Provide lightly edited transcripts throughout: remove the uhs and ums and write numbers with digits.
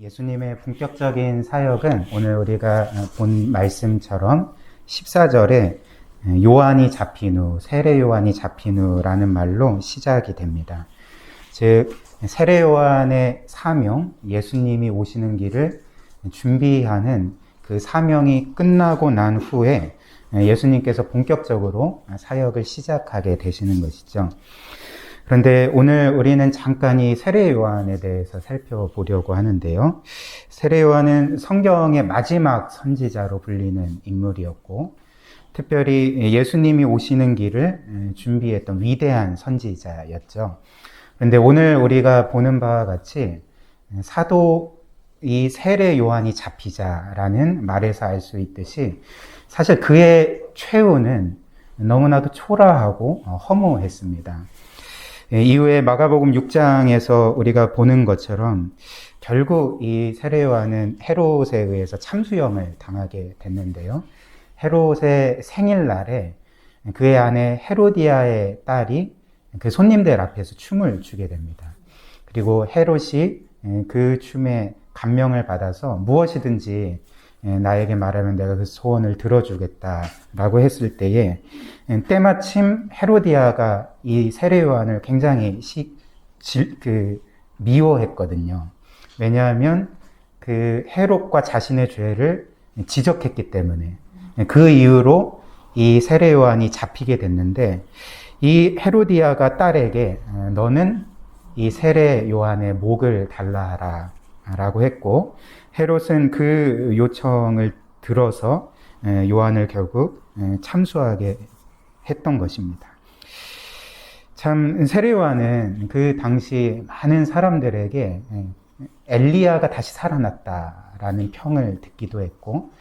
예수님의 본격적인 사역은 오늘 우리가 본 말씀처럼 14절에 요한이 잡힌 후, 세례 요한이 잡힌 후라는 말로 시작이 됩니다. 즉, 세례 요한의 사명, 예수님이 오시는 길을 준비하는 그 사명이 끝나고 난 후에 예수님께서 본격적으로 사역을 시작하게 되시는 것이죠. 그런데 오늘 우리는 잠깐 이 세례 요한에 대해서 살펴보려고 하는데요. 세례 요한은 성경의 마지막 선지자로 불리는 인물이었고, 특별히 예수님이 오시는 길을 준비했던 위대한 선지자였죠. 그런데 오늘 우리가 보는 바와 같이 사도 이 세례 요한이 잡히자라는 말에서 알 수 있듯이 사실 그의 최후는 너무나도 초라하고 허무했습니다. 이후에 마가복음 6장에서 우리가 보는 것처럼 결국 이 세례 요한은 헤롯에 의해서 참수형을 당하게 됐는데요. 헤롯의 생일날에 그의 아내 헤로디아의 딸이 그 손님들 앞에서 춤을 추게 됩니다. 그리고 헤롯이 그 춤에 감명을 받아서 무엇이든지 나에게 말하면 내가 그 소원을 들어주겠다라고 했을 때에 때마침 헤로디아가 이 세례 요한을 굉장히 미워했거든요. 왜냐하면 그 헤롯과 자신의 죄를 지적했기 때문에 그 이후로 이 세례 요한이 잡히게 됐는데 이 헤로디아가 딸에게 너는 이 세례 요한의 목을 달라 하라고 했고 헤롯은 그 요청을 들어서 요한을 결국 참수하게 했던 것입니다. 참 세례 요한은 그 당시 많은 사람들에게 엘리야가 다시 살아났다라는 평을 듣기도 했고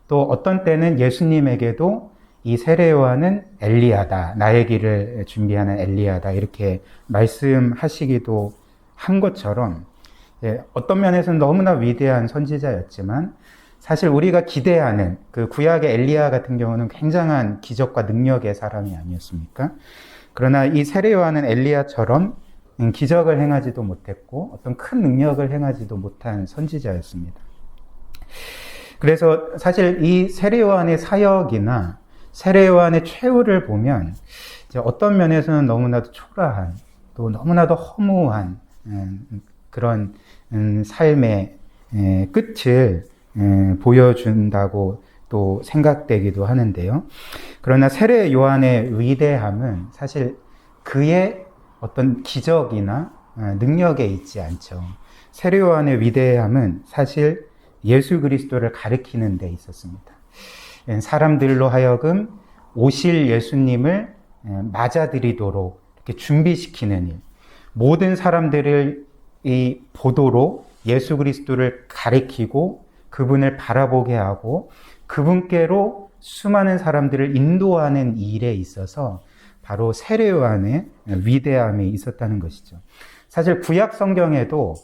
또 어떤 때는 예수님에게도 이 세례 요한은 엘리야다, 나의 길을 준비하는 엘리야다 이렇게 말씀하시기도 한 것처럼 어떤 면에서는 너무나 위대한 선지자였지만 사실 우리가 기대하는 그 구약의 엘리야 같은 경우는 굉장한 기적과 능력의 사람이 아니었습니까? 그러나 이 세례 요한은 엘리야처럼 기적을 행하지도 못했고 어떤 큰 능력을 행하지도 못한 선지자였습니다. 그래서 사실 이 세례 요한의 사역이나 세례 요한의 최후를 보면 어떤 면에서는 너무나도 초라한 또 너무나도 허무한 그런 삶의 끝을 보여준다고 또 생각되기도 하는데요. 그러나 세례 요한의 위대함은 사실 그의 어떤 기적이나 능력에 있지 않죠. 세례 요한의 위대함은 사실 예수 그리스도를 가리키는 데 있었습니다. 사람들로 하여금 오실 예수님을 맞아들이도록 이렇게 준비시키는 일, 모든 사람들을 이 보도로 예수 그리스도를 가리키고 그분을 바라보게 하고 그분께로 수많은 사람들을 인도하는 일에 있어서 바로 세례 요한의 위대함이 있었다는 것이죠. 사실 구약 성경에도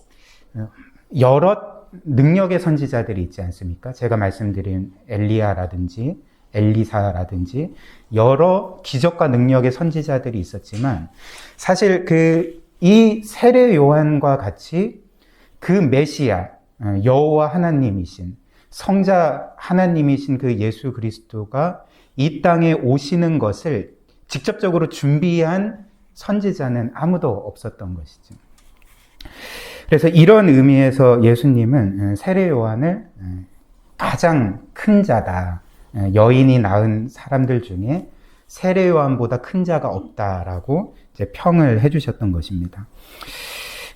여러 능력의 선지자들이 있지 않습니까? 제가 말씀드린 엘리야라든지 엘리사라든지 여러 기적과 능력의 선지자들이 있었지만 사실 이 세례 요한과 같이 그 메시아, 여호와 하나님이신 성자 하나님이신 그 예수 그리스도가 이 땅에 오시는 것을 직접적으로 준비한 선지자는 아무도 없었던 것이죠. 그래서 이런 의미에서 예수님은 세례 요한을 가장 큰 자다. 여인이 낳은 사람들 중에 세례 요한보다 큰 자가 없다라고 이제 평을 해주셨던 것입니다.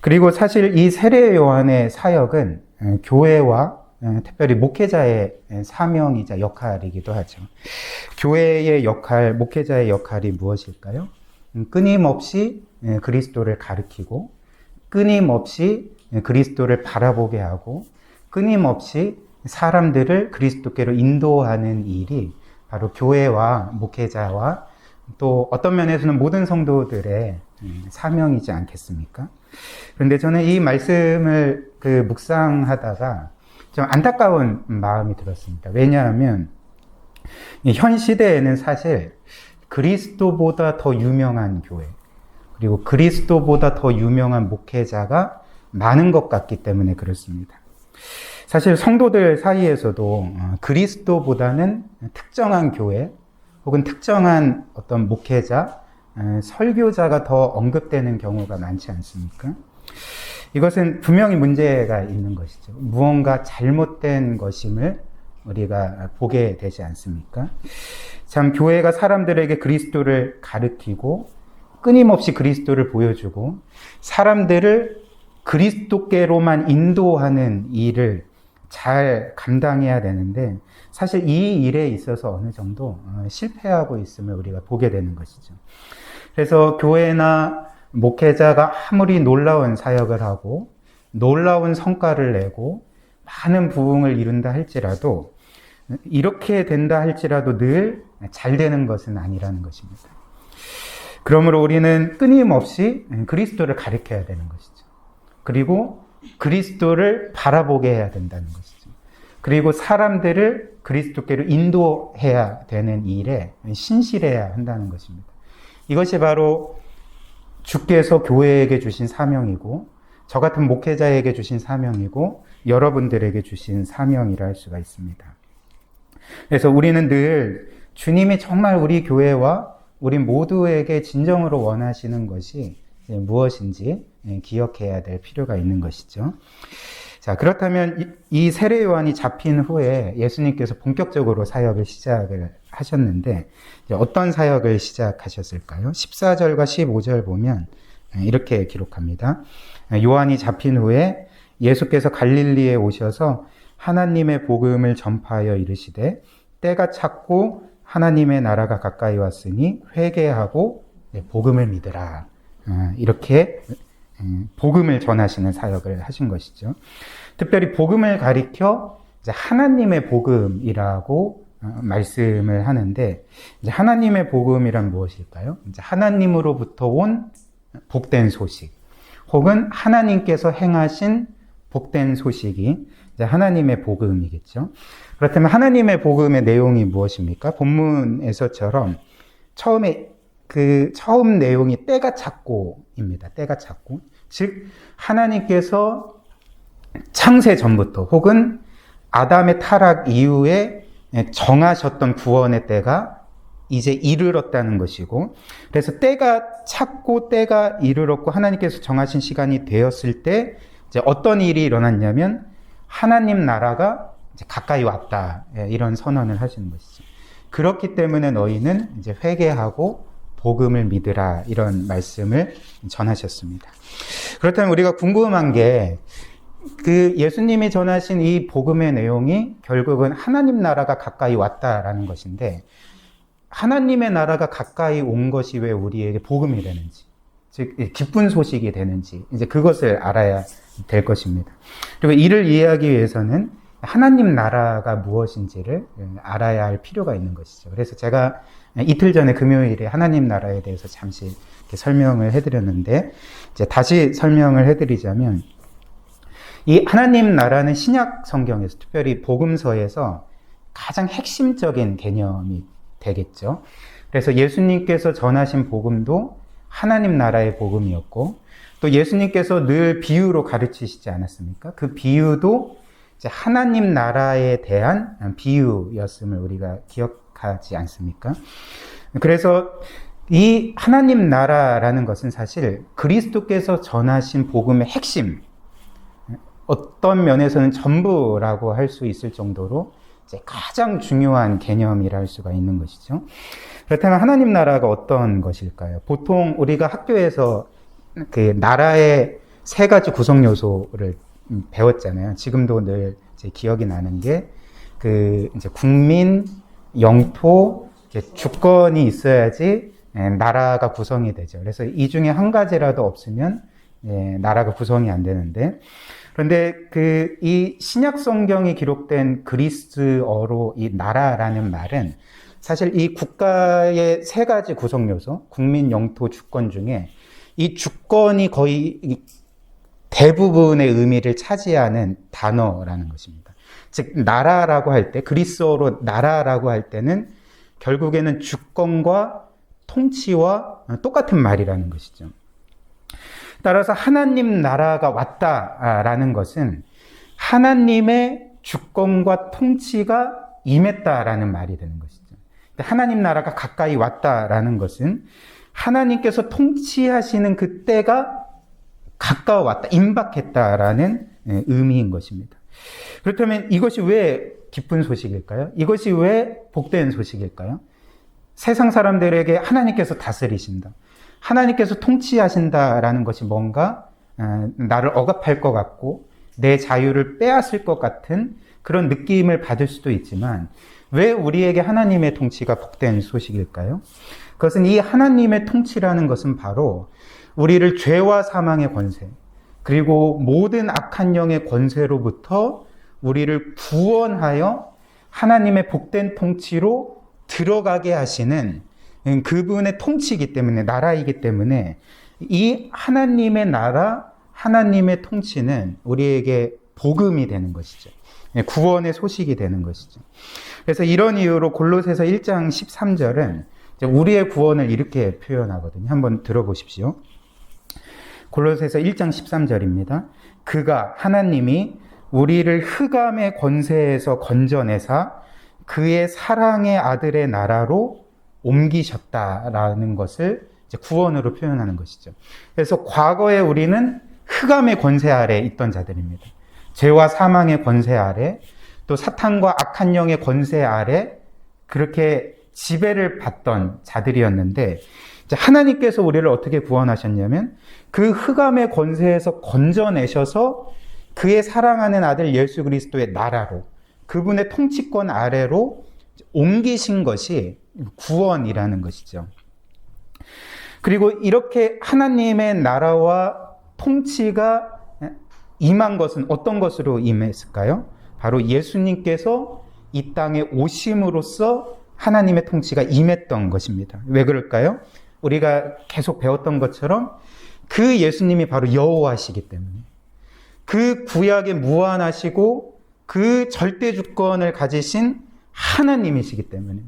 그리고 사실 이 세례 요한의 사역은 교회와 특별히 목회자의 사명이자 역할이기도 하죠. 교회의 역할, 목회자의 역할이 무엇일까요? 끊임없이 그리스도를 가르치고 끊임없이 그리스도를 바라보게 하고 끊임없이 사람들을 그리스도께로 인도하는 일이 바로 교회와 목회자와 또 어떤 면에서는 모든 성도들의 사명이지 않겠습니까? 그런데 저는 이 말씀을 묵상하다가 좀 안타까운 마음이 들었습니다. 왜냐하면 현 시대에는 사실 그리스도보다 더 유명한 교회 그리고 그리스도보다 더 유명한 목회자가 많은 것 같기 때문에 그렇습니다. 사실 성도들 사이에서도 그리스도보다는 특정한 교회 혹은 특정한 어떤 목회자, 설교자가 더 언급되는 경우가 많지 않습니까? 이것은 분명히 문제가 있는 것이죠. 무언가 잘못된 것임을 우리가 보게 되지 않습니까? 참 교회가 사람들에게 그리스도를 가르치고 끊임없이 그리스도를 보여주고 사람들을 그리스도께로만 인도하는 일을 잘 감당해야 되는데 사실 이 일에 있어서 어느 정도 실패하고 있음을 우리가 보게 되는 것이죠. 그래서 교회나 목회자가 아무리 놀라운 사역을 하고 놀라운 성과를 내고 많은 부흥을 이룬다 할지라도 이렇게 된다 할지라도 늘 잘 되는 것은 아니라는 것입니다. 그러므로 우리는 끊임없이 그리스도를 가르쳐야 되는 것이죠. 그리고 그리스도를 바라보게 해야 된다는 것이죠. 그리고 사람들을 그리스도께로 인도해야 되는 일에 신실해야 한다는 것입니다. 이것이 바로 주께서 교회에게 주신 사명이고 저 같은 목회자에게 주신 사명이고 여러분들에게 주신 사명이라 할 수가 있습니다. 그래서 우리는 늘 주님이 정말 우리 교회와 우리 모두에게 진정으로 원하시는 것이 무엇인지 기억해야 될 필요가 있는 것이죠. 자, 그렇다면 이 세례 요한이 잡힌 후에 예수님께서 본격적으로 사역을 시작을 하셨는데 어떤 사역을 시작하셨을까요? 14절과 15절 보면 이렇게 기록합니다. 요한이 잡힌 후에 예수께서 갈릴리에 오셔서 하나님의 복음을 전파하여 이르시되 때가 찼고 하나님의 나라가 가까이 왔으니 회개하고 복음을 믿으라. 이렇게 복음을 전하시는 사역을 하신 것이죠. 특별히 복음을 가리켜 이제 하나님의 복음이라고 말씀을 하는데 이제 하나님의 복음이란 무엇일까요? 이제 하나님으로부터 온 복된 소식 혹은 하나님께서 행하신 복된 소식이 이제 하나님의 복음이겠죠. 그렇다면 하나님의 복음의 내용이 무엇입니까? 본문에서처럼 처음 내용이 때가 찼고입니다. 때가 찼고. 즉, 하나님께서 창세 전부터 혹은 아담의 타락 이후에 정하셨던 구원의 때가 이제 이르렀다는 것이고, 그래서 때가 찼고 때가 이르렀고 하나님께서 정하신 시간이 되었을 때 이제 어떤 일이 일어났냐면 하나님 나라가 이제 가까이 왔다. 이런 선언을 하시는 것이죠. 그렇기 때문에 너희는 이제 회개하고 복음을 믿으라. 이런 말씀을 전하셨습니다. 그렇다면 우리가 궁금한 게 그 예수님이 전하신 이 복음의 내용이 결국은 하나님 나라가 가까이 왔다라는 것인데 하나님의 나라가 가까이 온 것이 왜 우리에게 복음이 되는지, 즉 기쁜 소식이 되는지 이제 그것을 알아야 될 것입니다. 그리고 이를 이해하기 위해서는 하나님 나라가 무엇인지를 알아야 할 필요가 있는 것이죠. 그래서 제가 이틀 전에 금요일에 하나님 나라에 대해서 잠시 이렇게 설명을 해드렸는데 이제 다시 설명을 해드리자면 이 하나님 나라는 신약 성경에서 특별히 복음서에서 가장 핵심적인 개념이 되겠죠. 그래서 예수님께서 전하신 복음도 하나님 나라의 복음이었고 또 예수님께서 늘 비유로 가르치시지 않았습니까? 그 비유도 이제 하나님 나라에 대한 비유였음을 우리가 기억하지 않습니까? 그래서 이 하나님 나라라는 것은 사실 그리스도께서 전하신 복음의 핵심, 어떤 면에서는 전부라고 할 수 있을 정도로 이제 가장 중요한 개념이라 할 수가 있는 것이죠. 그렇다면 하나님 나라가 어떤 것일까요? 보통 우리가 학교에서 그 나라의 세 가지 구성 요소를 배웠잖아요. 지금도 늘 이제 기억이 나는 게 그 이제 국민, 영토, 주권이 있어야지 나라가 구성이 되죠. 그래서 이 중에 한 가지라도 없으면 나라가 구성이 안 되는데, 그런데 이 신약 성경이 기록된 그리스어로 이 나라라는 말은 사실 이 국가의 세 가지 구성 요소, 국민, 영토, 주권 중에 이 주권이 거의 대부분의 의미를 차지하는 단어라는 것입니다. 즉 나라라고 할 때, 그리스어로 나라라고 할 때는 결국에는 주권과 통치와 똑같은 말이라는 것이죠. 따라서 하나님 나라가 왔다라는 것은 하나님의 주권과 통치가 임했다라는 말이 되는 것이죠. 하나님 나라가 가까이 왔다라는 것은 하나님께서 통치하시는 그 때가 가까워왔다, 임박했다라는 의미인 것입니다. 그렇다면 이것이 왜 기쁜 소식일까요? 이것이 왜 복된 소식일까요? 세상 사람들에게 하나님께서 다스리신다, 하나님께서 통치하신다라는 것이 뭔가 나를 억압할 것 같고 내 자유를 빼앗을 것 같은 그런 느낌을 받을 수도 있지만, 왜 우리에게 하나님의 통치가 복된 소식일까요? 그것은 이 하나님의 통치라는 것은 바로 우리를 죄와 사망의 권세, 그리고 모든 악한 영의 권세로부터 우리를 구원하여 하나님의 복된 통치로 들어가게 하시는 그분의 통치이기 때문에, 나라이기 때문에 이 하나님의 나라, 하나님의 통치는 우리에게 복음이 되는 것이죠. 구원의 소식이 되는 것이죠. 그래서 이런 이유로 골로새서 1장 13절은 우리의 구원을 이렇게 표현하거든요. 한번 들어보십시오. 골로새서 1장 13절입니다. 그가, 하나님이 우리를 흑암의 권세에서 건져내사 그의 사랑의 아들의 나라로 옮기셨다라는 것을 이제 구원으로 표현하는 것이죠. 그래서 과거에 우리는 흑암의 권세 아래 있던 자들입니다. 죄와 사망의 권세 아래, 또 사탄과 악한 영의 권세 아래 그렇게 지배를 받던 자들이었는데, 이제 하나님께서 우리를 어떻게 구원하셨냐면 그 흑암의 권세에서 건져내셔서 그의 사랑하는 아들 예수 그리스도의 나라로, 그분의 통치권 아래로 옮기신 것이 구원이라는 것이죠. 그리고 이렇게 하나님의 나라와 통치가 임한 것은 어떤 것으로 임했을까요? 바로 예수님께서 이 땅에 오심으로써 하나님의 통치가 임했던 것입니다. 왜 그럴까요? 우리가 계속 배웠던 것처럼 그 예수님이 바로 여호와시기 때문에, 그 구약에 무한하시고 그 절대 주권을 가지신 하나님이시기 때문에,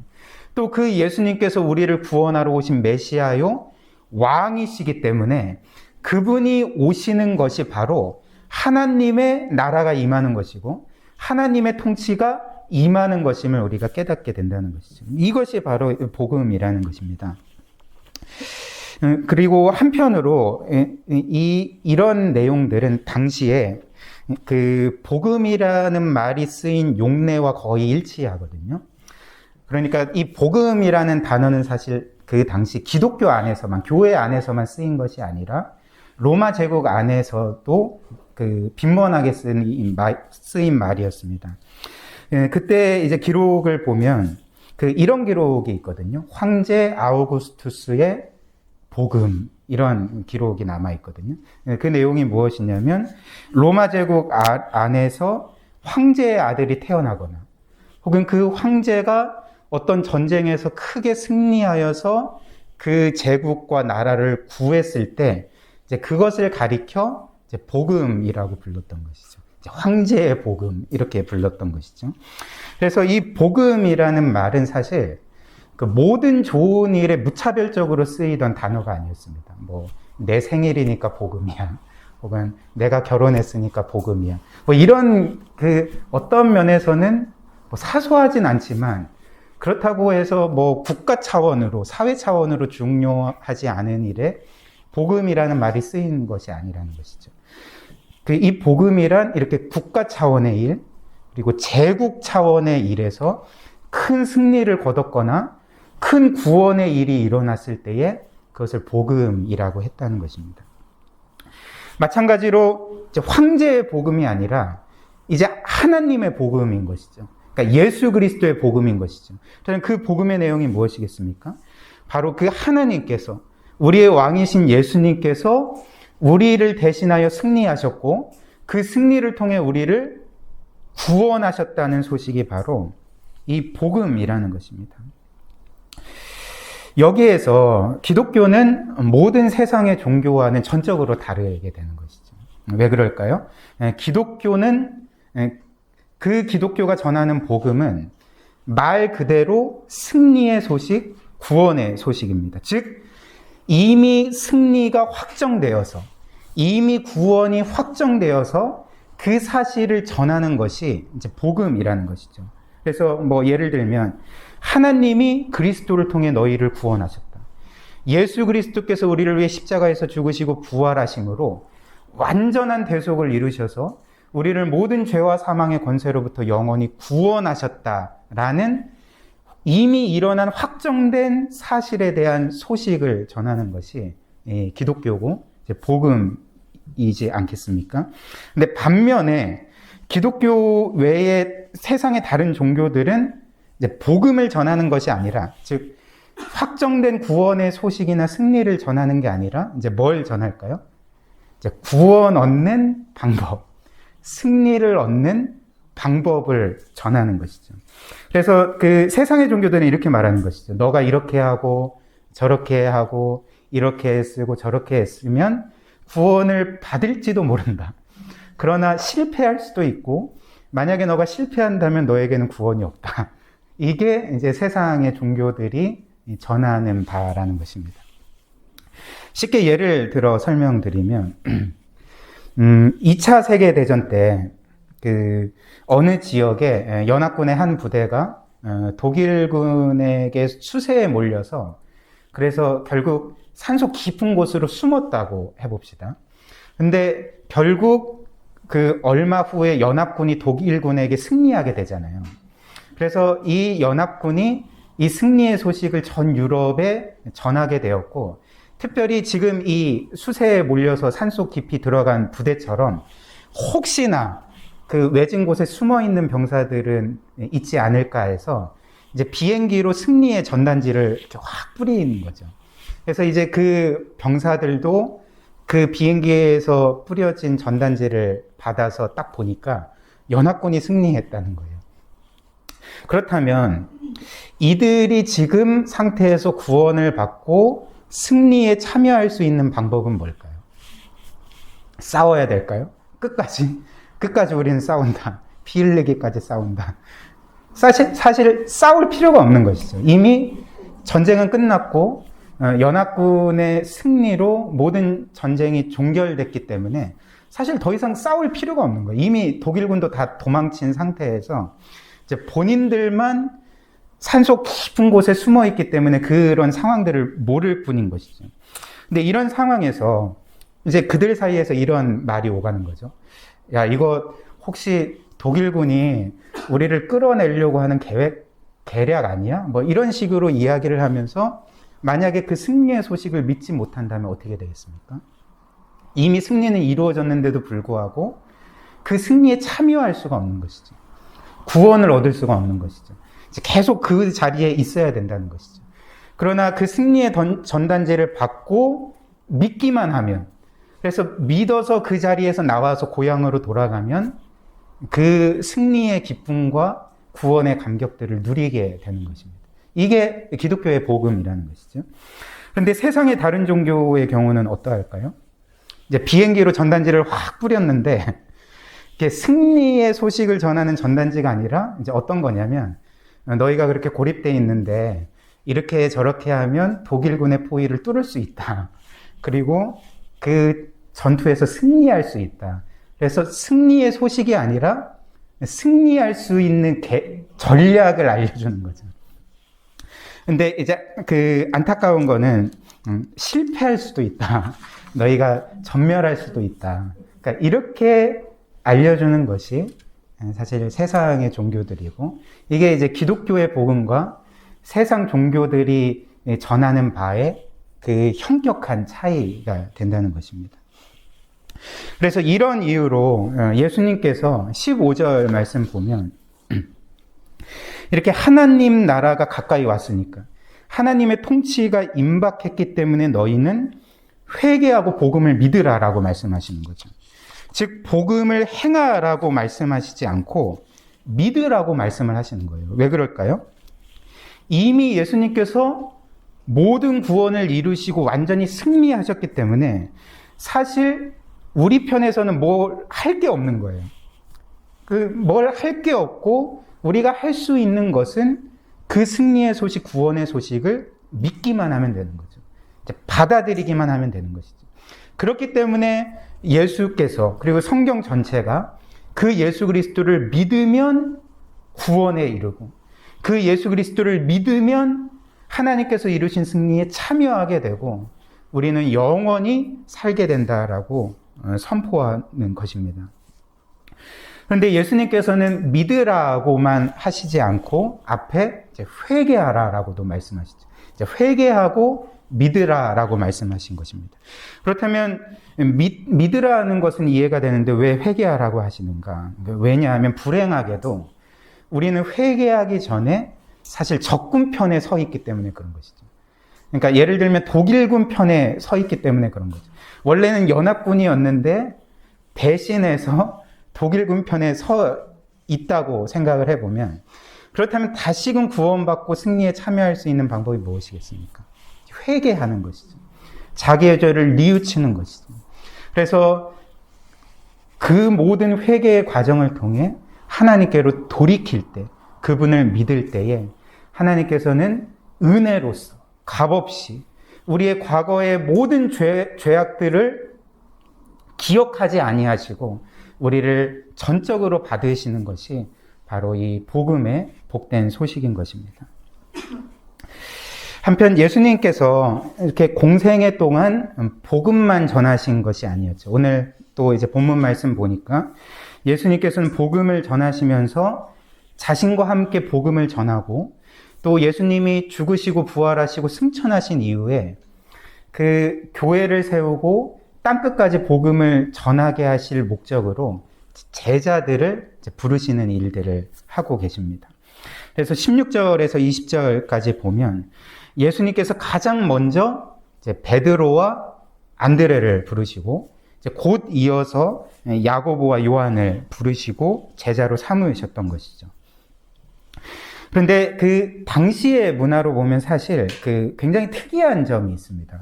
또 그 예수님께서 우리를 구원하러 오신 메시아요 왕이시기 때문에 그분이 오시는 것이 바로 하나님의 나라가 임하는 것이고 하나님의 통치가 임하는 것임을 우리가 깨닫게 된다는 것이죠. 이것이 바로 복음이라는 것입니다. 그리고 한편으로 이런 내용들은 당시에 그 복음이라는 말이 쓰인 용례와 거의 일치하거든요. 그러니까 이 복음이라는 단어는 사실 그 당시 기독교 안에서만, 교회 안에서만 쓰인 것이 아니라 로마 제국 안에서도 그 빈번하게 쓰인 말이었습니다. 그때 이제 기록을 보면 이런 기록이 있거든요. 황제 아우구스투스의 복음, 이런 기록이 남아 있거든요. 그 내용이 무엇이냐면 로마 제국 안에서 황제의 아들이 태어나거나 혹은 그 황제가 어떤 전쟁에서 크게 승리하여서 그 제국과 나라를 구했을 때 이제 그것을 가리켜 이제 복음이라고 불렀던 것이죠. 이제 황제의 복음, 이렇게 불렀던 것이죠. 그래서 이 복음이라는 말은 사실 그 모든 좋은 일에 무차별적으로 쓰이던 단어가 아니었습니다. 뭐 내 생일이니까 복음이야, 혹은 내가 결혼했으니까 복음이야, 뭐 이런 그 어떤 면에서는 뭐 사소하진 않지만 그렇다고 해서 뭐 국가 차원으로, 사회 차원으로 중요하지 않은 일에 복음이라는 말이 쓰이는 것이 아니라는 것이죠. 이 복음이란 이렇게 국가 차원의 일, 그리고 제국 차원의 일에서 큰 승리를 거뒀거나 큰 구원의 일이 일어났을 때에 그것을 복음이라고 했다는 것입니다. 마찬가지로 이제 황제의 복음이 아니라 이제 하나님의 복음인 것이죠. 그러니까 예수 그리스도의 복음인 것이죠. 저는 그 복음의 내용이 무엇이겠습니까? 바로 그 하나님께서, 우리의 왕이신 예수님께서 우리를 대신하여 승리하셨고 그 승리를 통해 우리를 구원하셨다는 소식이 바로 이 복음이라는 것입니다. 여기에서 기독교는 모든 세상의 종교와는 전적으로 다르게 되는 것이죠. 왜 그럴까요? 기독교는, 그 기독교가 전하는 복음은 말 그대로 승리의 소식, 구원의 소식입니다. 즉 이미 승리가 확정되어서, 이미 구원이 확정되어서 그 사실을 전하는 것이 이제 복음이라는 것이죠. 그래서 뭐 예를 들면 하나님이 그리스도를 통해 너희를 구원하셨다. 예수 그리스도께서 우리를 위해 십자가에서 죽으시고 부활하심으로 완전한 대속을 이루셔서 우리를 모든 죄와 사망의 권세로부터 영원히 구원하셨다라는 이미 일어난 확정된 사실에 대한 소식을 전하는 것이 기독교고 이제 복음이지 않겠습니까? 근데 반면에 기독교 외의 세상의 다른 종교들은 이제 복음을 전하는 것이 아니라, 즉 확정된 구원의 소식이나 승리를 전하는 게 아니라 이제 뭘 전할까요? 이제 구원 얻는 방법, 승리를 얻는 방법을 전하는 것이죠. 그래서 그 세상의 종교들은 이렇게 말하는 것이죠. 너가 이렇게 하고 저렇게 하고 이렇게 쓰고 저렇게 쓰면 구원을 받을지도 모른다. 그러나 실패할 수도 있고, 만약에 너가 실패한다면 너에게는 구원이 없다. 이게 이제 세상의 종교들이 전하는 바라는 것입니다. 쉽게 예를 들어 설명드리면 2차 세계대전 때 그 어느 지역에 연합군의 한 부대가 독일군에게 수세에 몰려서, 그래서 결국 산속 깊은 곳으로 숨었다고 해봅시다. 근데 결국 그 얼마 후에 연합군이 독일군에게 승리하게 되잖아요. 그래서 이 연합군이 이 승리의 소식을 전 유럽에 전하게 되었고, 특별히 지금 이 수세에 몰려서 산속 깊이 들어간 부대처럼 혹시나 그 외진 곳에 숨어 있는 병사들은 있지 않을까 해서 이제 비행기로 승리의 전단지를 이렇게 확 뿌리는 거죠. 그래서 이제 그 병사들도 그 비행기에서 뿌려진 전단지를 받아서 딱 보니까 연합군이 승리했다는 거예요. 그렇다면 이들이 지금 상태에서 구원을 받고 승리에 참여할 수 있는 방법은 뭘까요? 싸워야 될까요? 끝까지 우리는 싸운다. 피 흘리기까지 싸운다. 사실 싸울 필요가 없는 것이죠. 이미 전쟁은 끝났고 연합군의 승리로 모든 전쟁이 종결됐기 때문에 사실 더 이상 싸울 필요가 없는 거예요. 이미 독일군도 다 도망친 상태에서 이제 본인들만 산속 깊은 곳에 숨어 있기 때문에 그런 상황들을 모를 뿐인 것이죠. 근데 이런 상황에서 이제 그들 사이에서 이런 말이 오가는 거죠. 야, 이거 혹시 독일군이 우리를 끌어내려고 하는 계략 아니야? 뭐 이런 식으로 이야기를 하면서 만약에 그 승리의 소식을 믿지 못한다면 어떻게 되겠습니까? 이미 승리는 이루어졌는데도 불구하고 그 승리에 참여할 수가 없는 것이죠. 구원을 얻을 수가 없는 것이죠. 계속 그 자리에 있어야 된다는 것이죠. 그러나 그 승리의 전단지를 받고 믿기만 하면, 그래서 믿어서 그 자리에서 나와서 고향으로 돌아가면 그 승리의 기쁨과 구원의 감격들을 누리게 되는 것입니다. 이게 기독교의 복음이라는 것이죠. 그런데 세상의 다른 종교의 경우는 어떠할까요? 이제 비행기로 전단지를 확 뿌렸는데 이게 승리의 소식을 전하는 전단지가 아니라 이제 어떤 거냐면, 너희가 그렇게 고립되어 있는데 이렇게 저렇게 하면 독일군의 포위를 뚫을 수 있다. 그리고 그 전투에서 승리할 수 있다. 그래서 승리의 소식이 아니라 승리할 수 있는 전략을 알려주는 거죠. 근데 이제 그 안타까운 거는 실패할 수도 있다. 너희가 전멸할 수도 있다. 그러니까 이렇게 알려주는 것이 사실 세상의 종교들이고, 이게 이제 기독교의 복음과 세상 종교들이 전하는 바의 그 현격한 차이가 된다는 것입니다. 그래서 이런 이유로 예수님께서 15절 말씀 보면 이렇게 하나님 나라가 가까이 왔으니까, 하나님의 통치가 임박했기 때문에 너희는 회개하고 복음을 믿으라라고 말씀하시는 거죠. 즉 복음을 행하라고 말씀하시지 않고 믿으라고 말씀을 하시는 거예요. 왜 그럴까요? 이미 예수님께서 모든 구원을 이루시고 완전히 승리하셨기 때문에 사실 우리 편에서는 뭘 할 게 없는 거예요. 뭘 할 게 없고 우리가 할 수 있는 것은 그 승리의 소식, 구원의 소식을 믿기만 하면 되는 거죠. 이제 받아들이기만 하면 되는 것이죠. 그렇기 때문에 예수께서, 그리고 성경 전체가 그 예수 그리스도를 믿으면 구원에 이르고, 그 예수 그리스도를 믿으면 하나님께서 이루신 승리에 참여하게 되고 우리는 영원히 살게 된다라고 선포하는 것입니다. 그런데 예수님께서는 믿으라고만 하시지 않고 앞에 이제 회개하라라고도 말씀하시죠. 이제 회개하고 믿으라라고 말씀하신 것입니다. 그렇다면 믿으라는 것은 이해가 되는데 왜 회개하라고 하시는가? 왜냐하면 불행하게도 우리는 회개하기 전에 사실 적군 편에 서 있기 때문에 그런 것이죠. 그러니까 예를 들면 독일군 편에 서 있기 때문에 그런 거죠. 원래는 연합군이었는데 배신해서 독일군 편에 서 있다고 생각을 해보면, 그렇다면 다시금 구원받고 승리에 참여할 수 있는 방법이 무엇이겠습니까? 회개하는 것이죠. 자기의 죄를 뉘우치는 것이죠. 그래서 그 모든 회개의 과정을 통해 하나님께로 돌이킬 때, 그분을 믿을 때에 하나님께서는 은혜로서 값없이 우리의 과거의 모든 죄악들을 기억하지 아니하시고 우리를 전적으로 받으시는 것이 바로 이 복음의 복된 소식인 것입니다. 한편 예수님께서 이렇게 공생애 동안 복음만 전하신 것이 아니었죠. 오늘 또 이제 본문 말씀 보니까 예수님께서는 복음을 전하시면서 자신과 함께 복음을 전하고, 또 예수님이 죽으시고 부활하시고 승천하신 이후에 그 교회를 세우고 땅끝까지 복음을 전하게 하실 목적으로 제자들을 부르시는 일들을 하고 계십니다. 그래서 16절에서 20절까지 보면 예수님께서 가장 먼저 이제 베드로와 안드레를 부르시고, 이제 곧 이어서 야고보와 요한을 부르시고 제자로 삼으셨던 것이죠. 그런데 그 당시의 문화로 보면 사실 그 굉장히 특이한 점이 있습니다.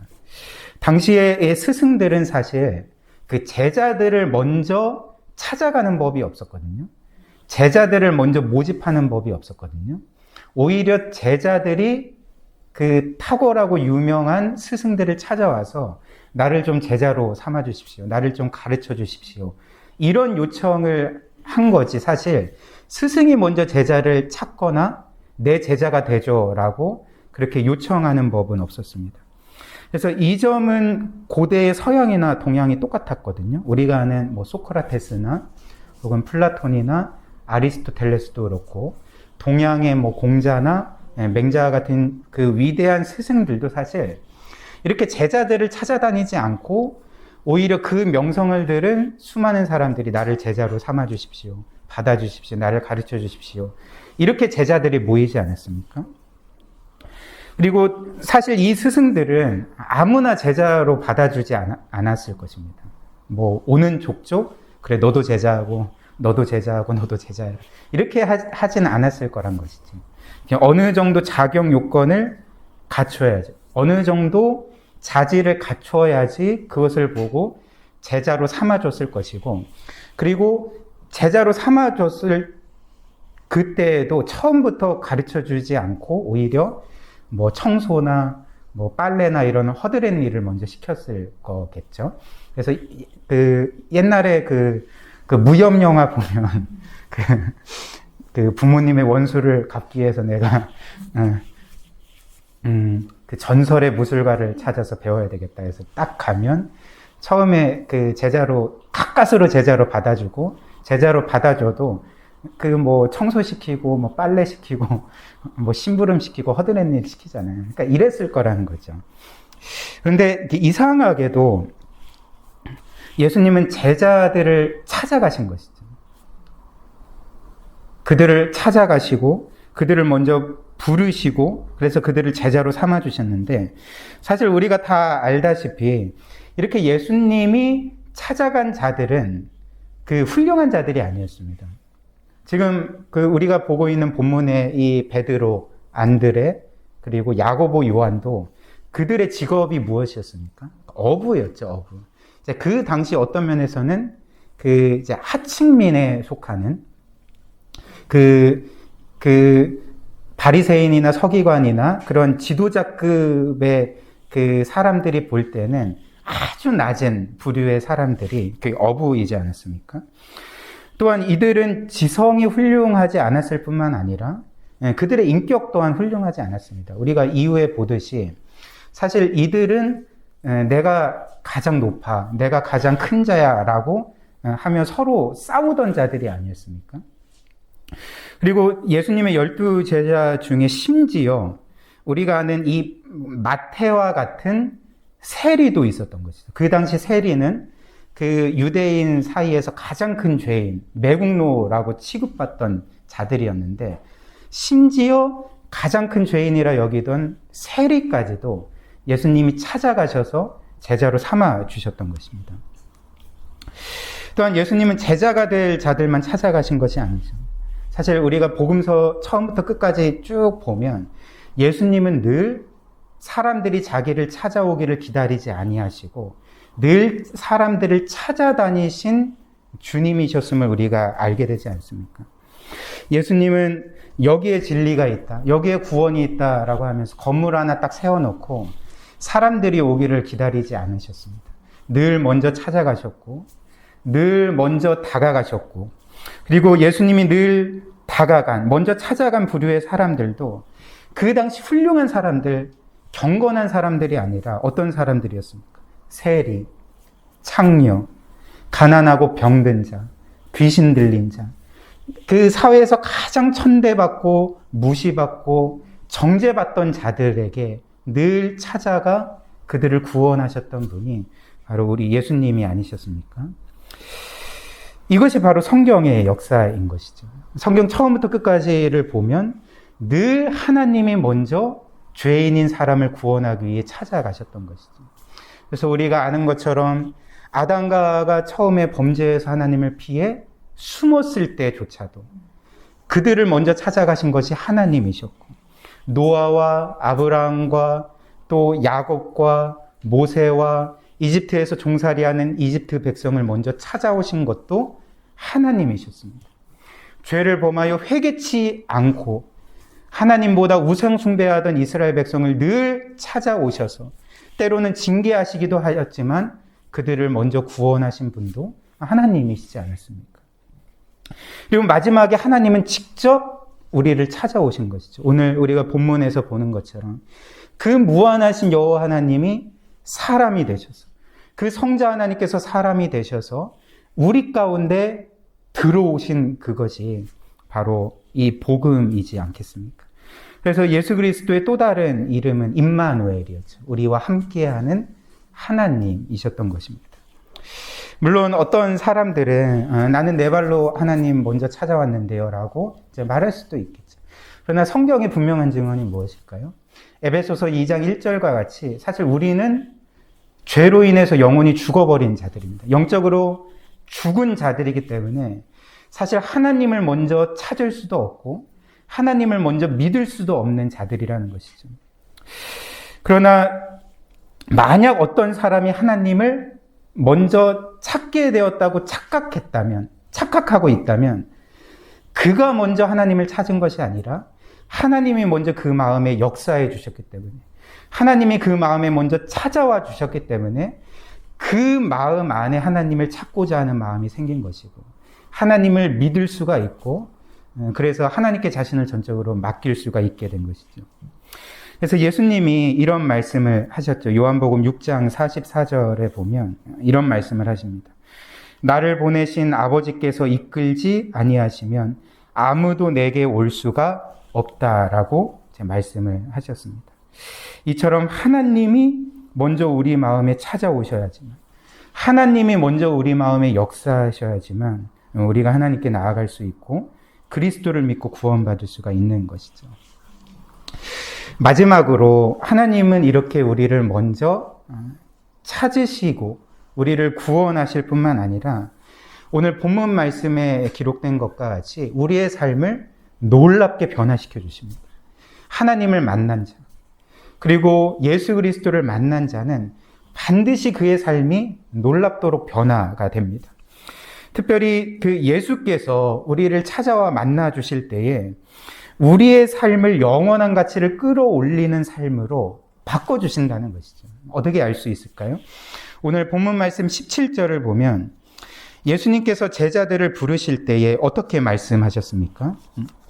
당시의 스승들은 사실 그 제자들을 먼저 찾아가는 법이 없었거든요. 제자들을 먼저 모집하는 법이 없었거든요. 오히려 제자들이 그 탁월하고 유명한 스승들을 찾아와서 나를 좀 제자로 삼아 주십시오. 나를 좀 가르쳐 주십시오. 이런 요청을 한 거지, 사실 스승이 먼저 제자를 찾거나 내 제자가 되죠라고 그렇게 요청하는 법은 없었습니다. 그래서 이 점은 고대의 서양이나 동양이 똑같았거든요. 우리가 아는 뭐 소크라테스나 혹은 플라톤이나 아리스토텔레스도 그렇고, 동양의 뭐 공자나 맹자 같은 그 위대한 스승들도 사실 이렇게 제자들을 찾아다니지 않고 오히려 그 명성을 들은 수많은 사람들이 나를 제자로 삼아 주십시오, 받아 주십시오, 나를 가르쳐 주십시오, 이렇게 제자들이 모이지 않았습니까? 그리고 사실 이 스승들은 아무나 제자로 받아주지 않았을 것입니다. 뭐 오는 족족 그래 너도 제자하고 너도 제자하고 너도 제자야, 이렇게 하진 않았을 거란 것이지. 어느 정도 자격 요건을 갖춰야지, 어느 정도 자질을 갖춰야지 그것을 보고 제자로 삼아줬을 것이고, 그리고 제자로 삼아줬을 그때에도 처음부터 가르쳐주지 않고 오히려 뭐 청소나 뭐 빨래나 이런 허드렛 일을 먼저 시켰을 거겠죠. 그래서 그 옛날에 그 무협 영화 보면 그 부모님의 원수를 갚기 위해서 내가 그 전설의 무술가를 찾아서 배워야 되겠다 해서 딱 가면 처음에 그 제자로 가까스로 제자로 받아주고, 제자로 받아줘도 그 뭐 청소시키고 뭐 빨래시키고 뭐 심부름시키고 허드렛 일 시키잖아요. 그러니까 이랬을 거라는 거죠. 그런데 이상하게도 예수님은 제자들을 찾아가신 것이죠. 그들을 찾아가시고 그들을 먼저 부르시고 그래서 그들을 제자로 삼아 주셨는데, 사실 우리가 다 알다시피 이렇게 예수님이 찾아간 자들은 그 훌륭한 자들이 아니었습니다. 지금 그 우리가 보고 있는 본문의 이 베드로, 안드레, 그리고 야고보, 요한도 그들의 직업이 무엇이었습니까? 어부였죠, 어부. 이제 그 당시 어떤 면에서는 그 이제 하층민에 속하는 그 바리새인이나 서기관이나 그런 지도자급의 그 사람들이 볼 때는 아주 낮은 부류의 사람들이 그 어부이지 않았습니까? 또한 이들은 지성이 훌륭하지 않았을 뿐만 아니라 그들의 인격 또한 훌륭하지 않았습니다. 우리가 이후에 보듯이 사실 이들은 내가 가장 높아, 내가 가장 큰 자야 라고 하며 서로 싸우던 자들이 아니었습니까? 그리고 예수님의 12 제자 중에 심지어 우리가 아는 이 마태와 같은 세리도 있었던 것이죠. 그 당시 세리는 그 유대인 사이에서 가장 큰 죄인, 매국노라고 취급받던 자들이었는데 심지어 가장 큰 죄인이라 여기던 세리까지도 예수님이 찾아가셔서 제자로 삼아 주셨던 것입니다. 또한 예수님은 제자가 될 자들만 찾아가신 것이 아니죠. 사실 우리가 복음서 처음부터 끝까지 쭉 보면 예수님은 늘 사람들이 자기를 찾아오기를 기다리지 아니하시고 늘 사람들을 찾아다니신 주님이셨음을 우리가 알게 되지 않습니까? 예수님은 여기에 진리가 있다, 여기에 구원이 있다라고 하면서 건물 하나 딱 세워놓고 사람들이 오기를 기다리지 않으셨습니다. 늘 먼저 찾아가셨고 늘 먼저 다가가셨고 그리고 예수님이 늘 다가간, 먼저 찾아간 부류의 사람들도 그 당시 훌륭한 사람들, 경건한 사람들이 아니라 어떤 사람들이었습니까? 세리, 창녀, 가난하고 병든 자, 귀신 들린 자, 그 사회에서 가장 천대받고 무시받고 정죄받던 자들에게 늘 찾아가 그들을 구원하셨던 분이 바로 우리 예수님이 아니셨습니까? 이것이 바로 성경의 역사인 것이죠. 성경 처음부터 끝까지를 보면 늘 하나님이 먼저 죄인인 사람을 구원하기 위해 찾아가셨던 것이죠. 그래서 우리가 아는 것처럼 아담과 처음에 범죄에서 하나님을 피해 숨었을 때조차도 그들을 먼저 찾아가신 것이 하나님이셨고 노아와 아브라함과 또 야곱과 모세와 이집트에서 종살이하는 이집트 백성을 먼저 찾아오신 것도 하나님이셨습니다. 죄를 범하여 회개치 않고 하나님보다 우상 숭배하던 이스라엘 백성을 늘 찾아오셔서 때로는 징계하시기도 하였지만 그들을 먼저 구원하신 분도 하나님이시지 않았습니까? 그리고 마지막에 하나님은 직접 우리를 찾아오신 것이죠. 오늘 우리가 본문에서 보는 것처럼 그 무한하신 여호와 하나님이 사람이 되셔서 그 성자 하나님께서 사람이 되셔서 우리 가운데 들어오신 그것이 바로 이 복음이지 않겠습니까? 그래서 예수 그리스도의 또 다른 이름은 임마누엘이었죠. 우리와 함께하는 하나님이셨던 것입니다. 물론 어떤 사람들은 나는 내 발로 하나님 먼저 찾아왔는데요 라고 이제 말할 수도 있겠죠. 그러나 성경의 분명한 증언이 무엇일까요? 에베소서 2장 1절과 같이 사실 우리는 죄로 인해서 영혼이 죽어버린 자들입니다. 영적으로 죽은 자들이기 때문에 사실 하나님을 먼저 찾을 수도 없고 하나님을 먼저 믿을 수도 없는 자들이라는 것이죠. 그러나 만약 어떤 사람이 하나님을 먼저 찾게 되었다고 착각하고 있다면 그가 먼저 하나님을 찾은 것이 아니라 하나님이 먼저 그 마음에 역사해 주셨기 때문에 하나님이 그 마음에 먼저 찾아와 주셨기 때문에 그 마음 안에 하나님을 찾고자 하는 마음이 생긴 것이고 하나님을 믿을 수가 있고 그래서 하나님께 자신을 전적으로 맡길 수가 있게 된 것이죠. 그래서 예수님이 이런 말씀을 하셨죠. 요한복음 6장 44절에 보면 이런 말씀을 하십니다. 나를 보내신 아버지께서 이끌지 아니하시면 아무도 내게 올 수가 없다라고 말씀을 하셨습니다. 이처럼 하나님이 먼저 우리 마음에 찾아오셔야지만 하나님이 먼저 우리 마음에 역사하셔야지만 우리가 하나님께 나아갈 수 있고 그리스도를 믿고 구원받을 수가 있는 것이죠. 마지막으로 하나님은 이렇게 우리를 먼저 찾으시고 우리를 구원하실 뿐만 아니라 오늘 본문 말씀에 기록된 것과 같이 우리의 삶을 놀랍게 변화시켜 주십니다. 하나님을 만난 자, 그리고 예수 그리스도를 만난 자는 반드시 그의 삶이 놀랍도록 변화가 됩니다. 특별히 그 예수께서 우리를 찾아와 만나 주실 때에 우리의 삶을 영원한 가치를 끌어올리는 삶으로 바꿔주신다는 것이죠. 어떻게 알 수 있을까요? 오늘 본문 말씀 17절을 보면 예수님께서 제자들을 부르실 때에 어떻게 말씀하셨습니까?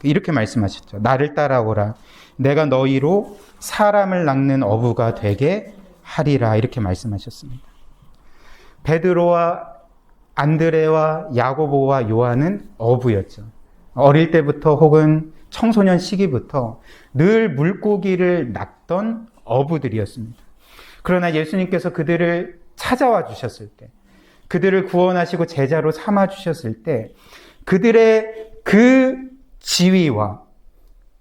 이렇게 말씀하셨죠. 나를 따라오라. 내가 너희로 사람을 낚는 어부가 되게 하리라. 이렇게 말씀하셨습니다. 베드로와 안드레와 야고보와 요한은 어부였죠. 어릴 때부터 혹은 청소년 시기부터 늘 물고기를 낚던 어부들이었습니다. 그러나 예수님께서 그들을 찾아와 주셨을 때, 그들을 구원하시고 제자로 삼아 주셨을 때 그들의 그 지위와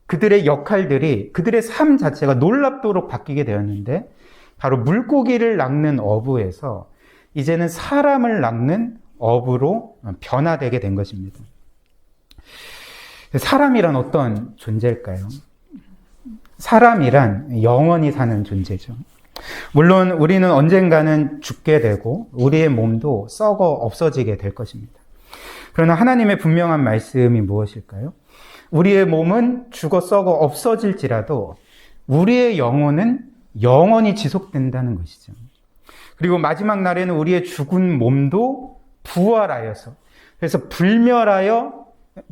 그들의 역할들이, 그들의 삶 자체가 놀랍도록 바뀌게 되었는데, 바로 물고기를 낚는 어부에서 이제는 사람을 낚는 어부로 변화되게 된 것입니다. 사람이란 어떤 존재일까요? 사람이란 영원히 사는 존재죠. 물론 우리는 언젠가는 죽게 되고 우리의 몸도 썩어 없어지게 될 것입니다. 그러나 하나님의 분명한 말씀이 무엇일까요? 우리의 몸은 죽어 썩어 없어질지라도 우리의 영혼은 영원히 지속된다는 것이죠. 그리고 마지막 날에는 우리의 죽은 몸도 부활하여서, 그래서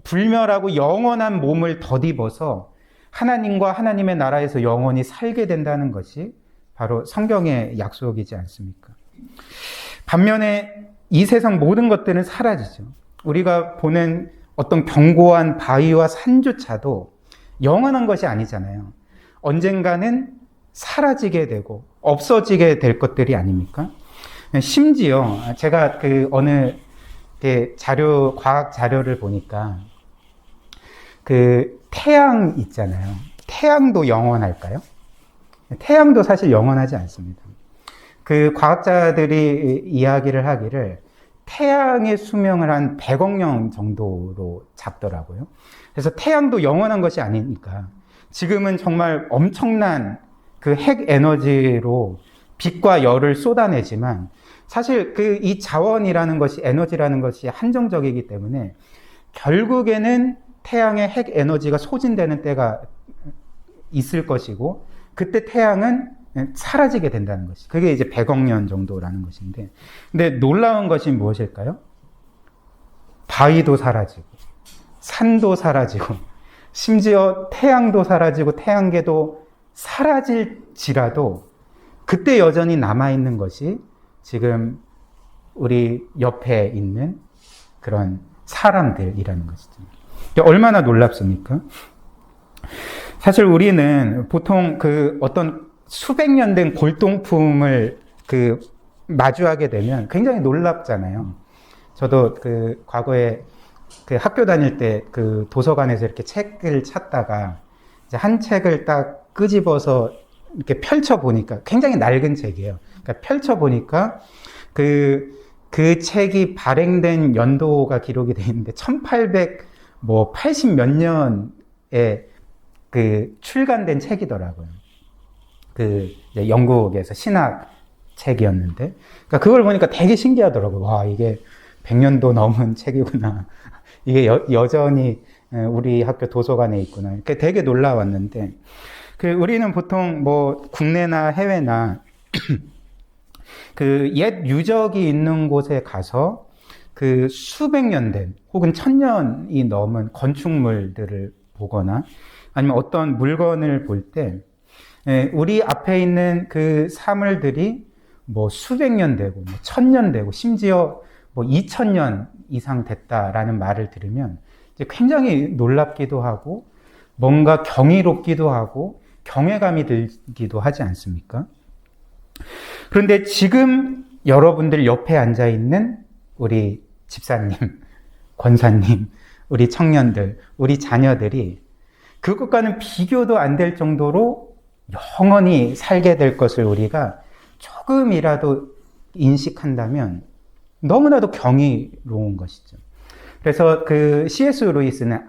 불멸하고 영원한 몸을 덧입어서 하나님과 하나님의 나라에서 영원히 살게 된다는 것이 바로 성경의 약속이지 않습니까? 반면에 이 세상 모든 것들은 사라지죠. 우리가 보는 어떤 견고한 바위와 산조차도 영원한 것이 아니잖아요. 언젠가는 사라지게 되고 없어지게 될 것들이 아닙니까? 심지어 제가 어느 과학 자료를 보니까 태양 있잖아요. 태양도 영원할까요? 태양도 사실 영원하지 않습니다. 과학자들이 이야기를 하기를 태양의 수명을 한 100억 년 정도로 잡더라고요. 그래서 태양도 영원한 것이 아니니까 지금은 정말 엄청난 핵 에너지로 빛과 열을 쏟아내지만 사실 이 자원이라는 것이, 에너지라는 것이 한정적이기 때문에 결국에는 태양의 핵 에너지가 소진되는 때가 있을 것이고 그때 태양은 사라지게 된다는 것이, 그게 이제 100억 년 정도라는 것인데, 근데 놀라운 것이 무엇일까요? 바위도 사라지고 산도 사라지고 심지어 태양도 사라지고 태양계도 사라질지라도 그때 여전히 남아있는 것이 지금 우리 옆에 있는 그런 사람들이라는 것이죠. 얼마나 놀랍습니까? 사실 우리는 보통 어떤 수백 년 된 골동품을 마주하게 되면 굉장히 놀랍잖아요. 저도 과거에 학교 다닐 때 도서관에서 이렇게 책을 찾다가 이제 한 책을 딱 끄집어서 이렇게 펼쳐보니까 굉장히 낡은 책이에요. 그러니까 펼쳐보니까 그 책이 발행된 연도가 기록이 되어 있는데 1880 몇 년에 출간된 책이더라고요. 영국에서 신학 책이었는데, 그러니까 그걸 보니까 되게 신기하더라고요. 와, 이게 100년도 넘은 책이구나. 이게 여전히 우리 학교 도서관에 있구나. 이렇게 되게 놀라웠는데, 우리는 보통 국내나 해외나 옛 유적이 있는 곳에 가서 수백 년 된 혹은 1000년이 넘은 건축물들을 보거나 아니면 어떤 물건을 볼 때 우리 앞에 있는 사물들이 수백 년 되고 1000년 되고 심지어 2000년 이상 됐다라는 말을 들으면 이제 굉장히 놀랍기도 하고 뭔가 경이롭기도 하고 경외감이 들기도 하지 않습니까? 그런데 지금 여러분들 옆에 앉아 있는 우리 집사님, 권사님, 우리 청년들, 우리 자녀들이 그것과는 비교도 안 될 정도로 영원히 살게 될 것을 우리가 조금이라도 인식한다면 너무나도 경이로운 것이죠. 그래서 C.S. 루이스는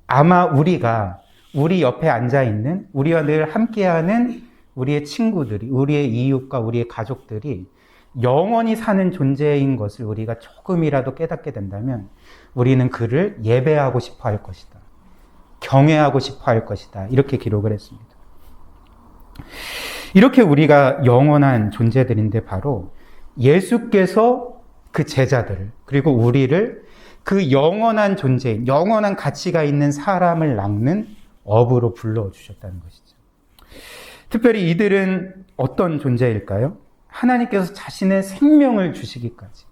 아마 우리 옆에 앉아있는, 우리와 늘 함께하는 우리의 친구들이, 우리의 이웃과 우리의 가족들이 영원히 사는 존재인 것을 우리가 조금이라도 깨닫게 된다면 우리는 그를 예배하고 싶어 할 것이다. 경외하고 싶어 할 것이다. 이렇게 기록을 했습니다. 이렇게 우리가 영원한 존재들인데 바로 예수께서 그 제자들을, 그리고 우리를 그 영원한 존재, 영원한 가치가 있는 사람을 낚는 업으로 불러주셨다는 것이죠. 특별히 이들은 어떤 존재일까요? 하나님께서 자신의 생명을 주시기까지,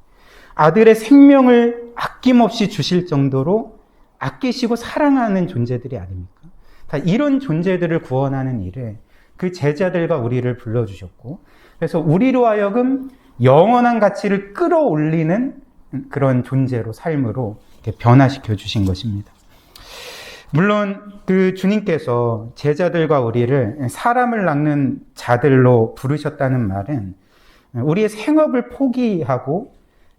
아들의 생명을 아낌없이 주실 정도로 아끼시고 사랑하는 존재들이 아닙니까? 다 이런 존재들을 구원하는 일에 그 제자들과 우리를 불러주셨고, 그래서 우리로 하여금 영원한 가치를 끌어올리는 그런 존재로, 삶으로 이렇게 변화시켜 주신 것입니다. 물론 그 주님께서 제자들과 우리를 사람을 낚는 자들로 부르셨다는 말은 우리의 생업을 포기하고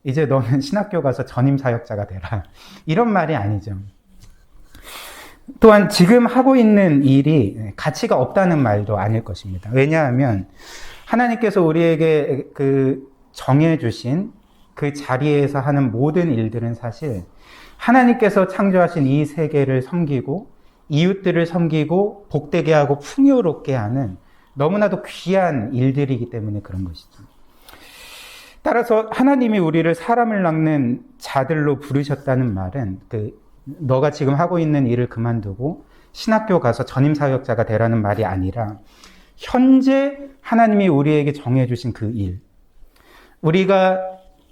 이제 너는 신학교 가서 전임 사역자가 되라, 이런 말이 아니죠. 또한 지금 하고 있는 일이 가치가 없다는 말도 아닐 것입니다. 왜냐하면 하나님께서 우리에게 정해주신 그 자리에서 하는 모든 일들은 사실 하나님께서 창조하신 이 세계를 섬기고 이웃들을 섬기고 복되게 하고 풍요롭게 하는 너무나도 귀한 일들이기 때문에 그런 것이죠. 따라서 하나님이 우리를 사람을 낚는 자들로 부르셨다는 말은 너가 지금 하고 있는 일을 그만두고 신학교 가서 전임 사역자가 되라는 말이 아니라 현재 하나님이 우리에게 정해주신 그 일, 우리가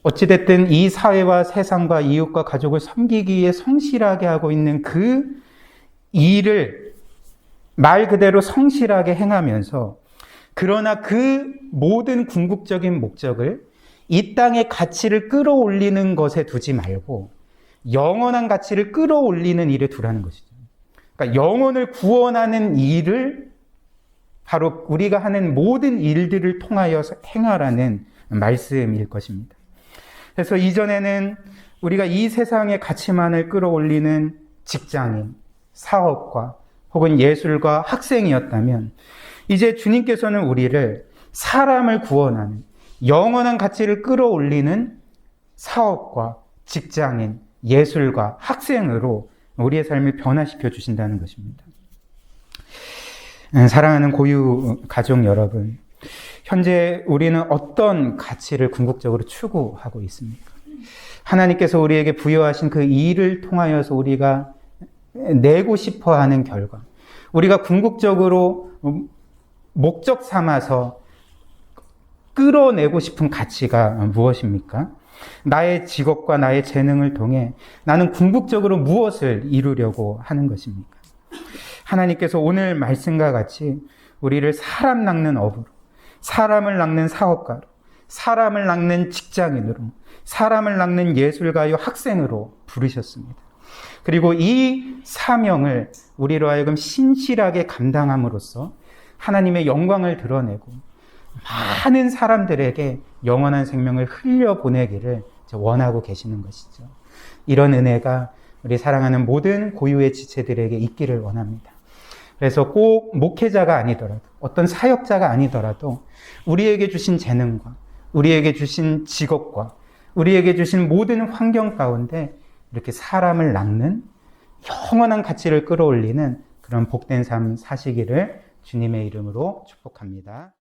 어찌됐든 이 사회와 세상과 이웃과 가족을 섬기기 위해 성실하게 하고 있는 그 일을 말 그대로 성실하게 행하면서, 그러나 그 모든 궁극적인 목적을 이 땅의 가치를 끌어올리는 것에 두지 말고 영원한 가치를 끌어올리는 일에 두라는 것이죠. 그러니까 영혼을 구원하는 일을 바로 우리가 하는 모든 일들을 통하여 행하라는 말씀일 것입니다. 그래서 이전에는 우리가 이 세상의 가치만을 끌어올리는 직장인, 사업가, 혹은 예술가, 학생이었다면 이제 주님께서는 우리를 사람을 구원하는 영원한 가치를 끌어올리는 사업가, 직장인, 예술가, 학생으로 우리의 삶을 변화시켜 주신다는 것입니다. 사랑하는 고유 가족 여러분, 현재 우리는 어떤 가치를 궁극적으로 추구하고 있습니까? 하나님께서 우리에게 부여하신 그 일을 통하여서 우리가 내고 싶어 하는 결과, 우리가 궁극적으로 목적 삼아서 끌어내고 싶은 가치가 무엇입니까? 나의 직업과 나의 재능을 통해 나는 궁극적으로 무엇을 이루려고 하는 것입니까? 하나님께서 오늘 말씀과 같이 우리를 사람 낚는 업으로, 사람을 낚는 사업가로, 사람을 낚는 직장인으로, 사람을 낚는 예술가요 학생으로 부르셨습니다. 그리고 이 사명을 우리로 하여금 신실하게 감당함으로써 하나님의 영광을 드러내고 많은 사람들에게 영원한 생명을 흘려보내기를 원하고 계시는 것이죠. 이런 은혜가 우리 사랑하는 모든 고유의 지체들에게 있기를 원합니다. 그래서 꼭 목회자가 아니더라도, 어떤 사역자가 아니더라도 우리에게 주신 재능과 우리에게 주신 직업과 우리에게 주신 모든 환경 가운데 이렇게 사람을 낚는 영원한 가치를 끌어올리는 그런 복된 삶 사시기를 주님의 이름으로 축복합니다.